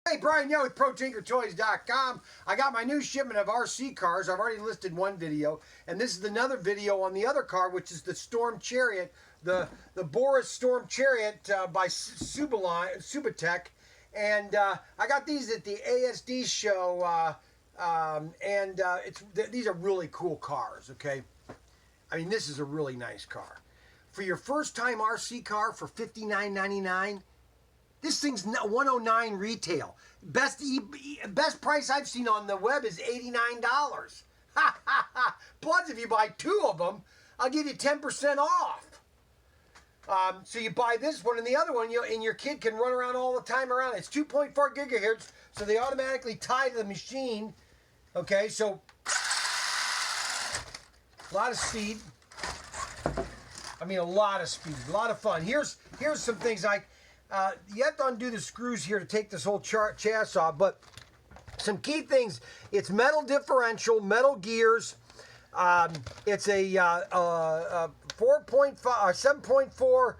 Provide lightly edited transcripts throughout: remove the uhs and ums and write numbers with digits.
Hey, Brian Young with ProTinkerToys.com. I got my new shipment of RC cars. I've already listed one video, and this is another video on the other car, which is the Storm Chariot, the Boarse Storm Chariot by Subotech. And I got these at the ASD show, these are really cool cars, okay? I mean, this is a really nice car. For your first time RC car for $59.99, this thing's $109 retail. Best price I've seen on the web is $89. Plus, if you buy two of them, I'll give you 10% off. So you buy this one and the other one, and your kid can run around all the time around. It's 2.4 gigahertz, so they automatically tie to the machine. Okay, so a lot of speed. I mean, a lot of speed, a lot of fun. Here's some things like. You have to undo the screws here to take this whole chassis off, but some key things. It's metal differential, metal gears. It's a 7.4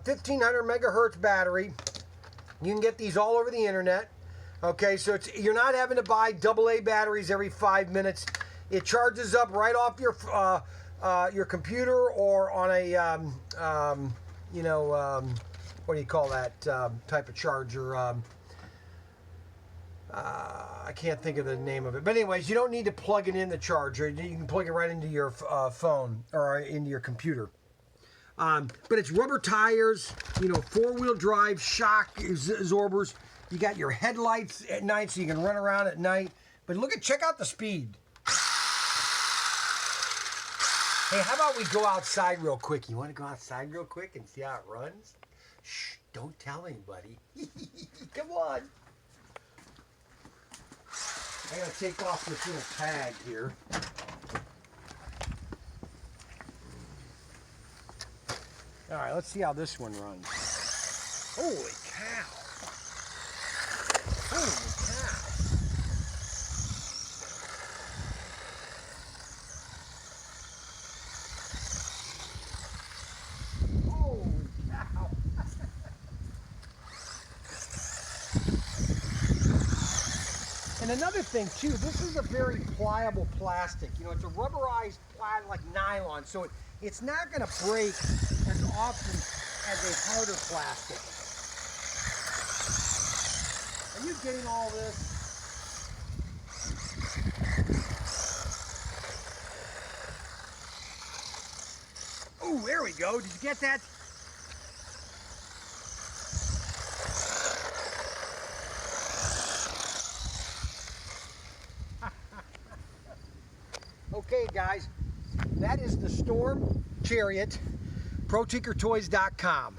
1500 megahertz battery. You can get these all over the internet. Okay, so you're not having to buy AA batteries every 5 minutes. It charges up right off your computer or on a what do you call that type of charger? I can't think of the name of it. But anyways, you don't need to plug it in the charger. You can plug it right into your phone or into your computer. But it's rubber tires, four-wheel drive, shock absorbers. You got your headlights at night so you can run around at night. But check out the speed. Hey, how about we go outside real quick? You want to go outside real quick and see how it runs? Shh, don't tell anybody. Come on. I gotta take off this little tag here. All right, let's see how this one runs. Holy cow. Holy cow. And another thing too, this is a very pliable plastic. It's a rubberized plastic like nylon, so it's not going to break as often as a harder plastic. Are you getting all this? Oh, there we go. Did you get that? Okay, guys, that is the Storm Chariot, ProTinkerToys.com.